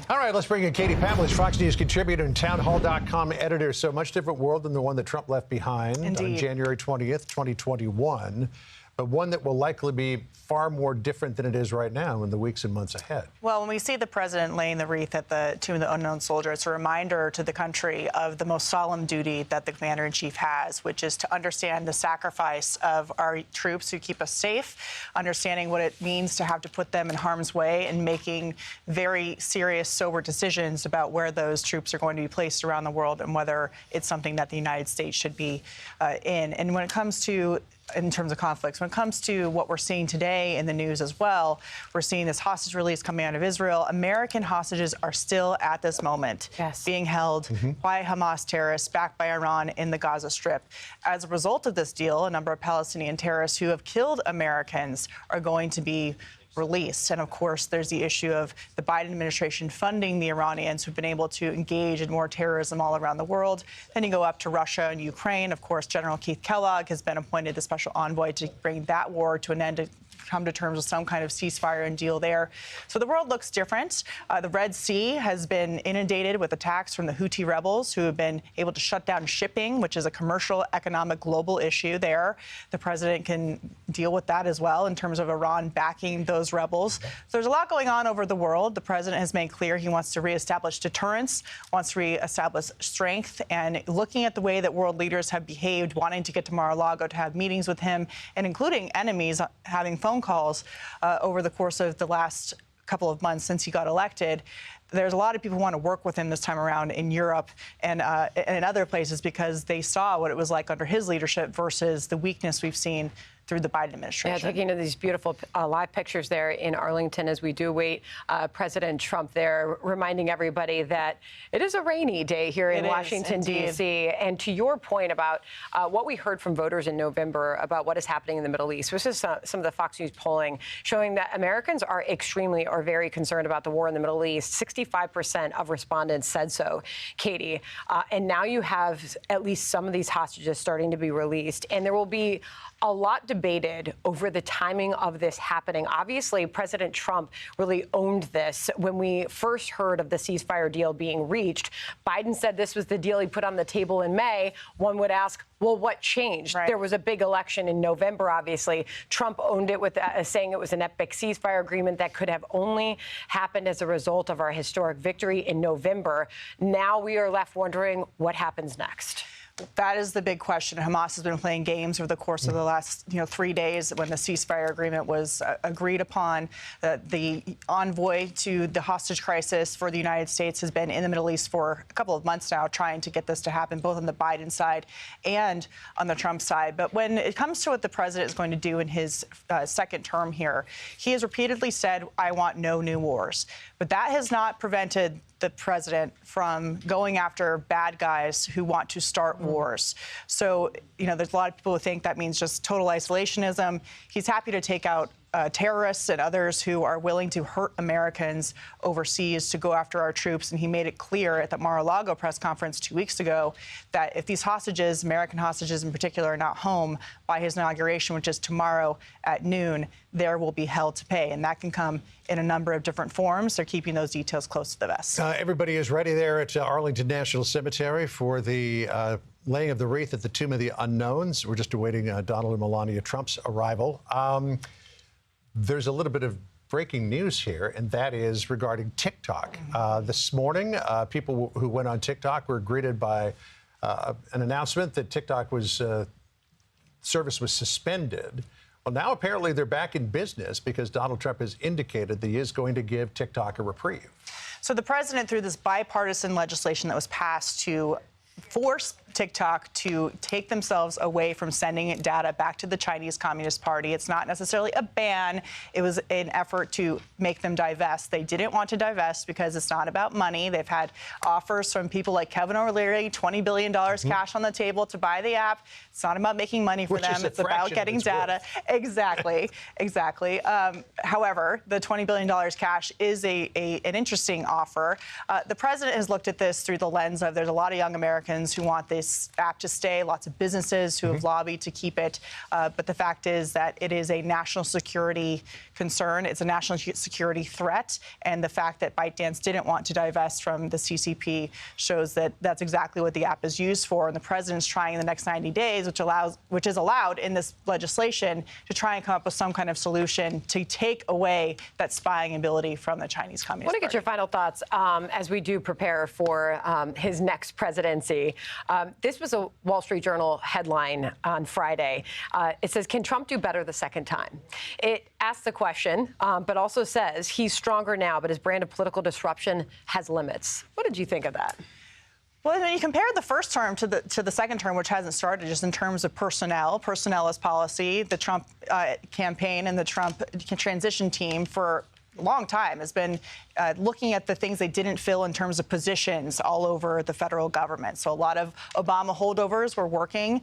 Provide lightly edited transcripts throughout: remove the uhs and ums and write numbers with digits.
All right, let's bring in Katie Pavlich, Fox News contributor and townhall.com editor. So much different world than the one that Trump left behind on January 20th, 2021, but one that will likely be far more different than it is right now in the weeks and months ahead. Well, when we see the president laying the wreath at the Tomb of the Unknown Soldier, it's a reminder to the country of the most solemn duty that the commander-in-chief has, which is to understand the sacrifice of our troops who keep us safe, understanding what it means to have to put them in harm's way and making very serious, sober decisions about where those troops are going to be placed around the world and whether it's something that the United States should be in. And when it comes to in terms of conflicts. When it comes to what we're seeing today in the news as well, we're seeing this hostage release coming out of Israel. American hostages are still at this moment being held by Hamas terrorists backed by Iran in the Gaza Strip. As a result of this deal, a number of Palestinian terrorists who have killed Americans are going to be released. And of course, there's the issue of the Biden administration funding the Iranians who've been able to engage in more terrorism all around the world. Then you go up to Russia and Ukraine. Of course, General Keith Kellogg has been appointed the special envoy to bring that war to an end, to come to terms with some kind of ceasefire and deal there. So the world looks different. The Red Sea has been inundated with attacks from the Houthi rebels who have been able to shut down shipping, which is a commercial, economic, global issue there. The president can deal with that as well in terms of Iran backing those rebels. So there's a lot going on over the world. The president has made clear he wants to reestablish deterrence, wants to reestablish strength, and looking at the way that world leaders have behaved, wanting to get to Mar-a-Lago to have meetings with him, and including enemies having phone calls over the course of the last couple of months since he got elected. There's a lot of people who want to work with him this time around in Europe and in other places because they saw what it was like under his leadership versus the weakness we've seen through the Biden administration. Yeah, taking these beautiful live pictures there in Arlington as we do wait President Trump there, reminding everybody that it is a rainy day here in Washington, D.C. And to your point about what we heard from voters in November about what is happening in the Middle East, this is some of the Fox News polling showing that Americans are extremely or very concerned about the war in the Middle East. 65% of respondents said so, Katie. And now you have at least some of these hostages starting to be released. And there will be a lot debated over the timing of this happening. Obviously, President Trump really owned this. When we first heard of the ceasefire deal being reached, Biden said this was the deal he put on the table in May. One would ask, well, what changed? Right. There was a big election in November, obviously. Trump owned it with saying it was an epic ceasefire agreement that could have only happened as a result of our historic victory in November. Now we are left wondering what happens next. That is the big question. Hamas has been playing games over the course of the last, 3 days when the ceasefire agreement was agreed upon. The envoy to the hostage crisis for the United States has been in the Middle East for a couple of months now, trying to get this to happen, both on the Biden side and on the Trump side. But when it comes to what the president is going to do in his second term here, he has repeatedly said, I want no new wars. But that has not prevented the president from going after bad guys who want to start wars. So, there's a lot of people who think that means just total isolationism. He's happy to take out terrorists and others who are willing to hurt Americans overseas to go after our troops. And he made it clear at the Mar-a-Lago press conference 2 weeks ago that if these hostages, American hostages in particular, are not home by his inauguration, which is tomorrow at noon, there will be hell to pay. And that can come in a number of different forms. They're keeping those details close to the vest. Everybody is ready there at Arlington National Cemetery for the laying of the wreath at the Tomb of the Unknowns. We're just awaiting Donald and Melania Trump's arrival. There's a little bit of breaking news here, and that is regarding TikTok. This morning, people who went on TikTok were greeted by an announcement that TikTok service was suspended. Well, now apparently they're back in business because Donald Trump has indicated that he is going to give TikTok a reprieve. So the president, through this bipartisan legislation that was passed to force TikTok to take themselves away from sending data back to the Chinese Communist Party. It's not necessarily a ban. It was an effort to make them divest. They didn't want to divest because it's not about money. They've had offers from people like Kevin O'Leary, $20 billion cash on the table to buy the app. It's not about making money for them. It's about getting data. Exactly. Exactly. However, the $20 billion cash is an interesting offer. The president has looked at this through the lens of there's a lot of young Americans who want this apt to stay. Lots of businesses who have lobbied to keep it. But the fact is that it is a national security concern. It's a national security threat. And the fact that ByteDance didn't want to divest from the CCP shows that that's exactly what the app is used for. And the president's trying in the next 90 days, which is allowed in this legislation, to try and come up with some kind of solution to take away that spying ability from the Chinese Communist Party. I want to get your final thoughts as we do prepare for his next presidency. This was a Wall Street Journal headline on Friday. It says, "Can Trump do better the second time?" It asks the question, but also says he's stronger now, but his brand of political disruption has limits. What did you think of that? Well, when you compare the first term to the second term, which hasn't started, just in terms of personnel as policy, the Trump campaign and the Trump transition team for a long time has been looking at the things they didn't fill in terms of positions all over the federal government. So a lot of Obama holdovers were working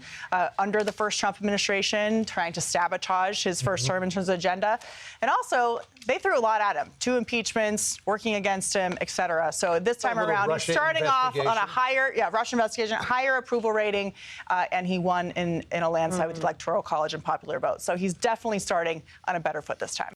under the first Trump administration, trying to sabotage his first term in terms of agenda. And also, they threw a lot at him. 2 impeachments, working against him, et cetera. So this time around, he's starting off on a higher, Russian investigation, higher approval rating, and he won in a landslide with the Electoral College and popular vote. So he's definitely starting on a better foot this time.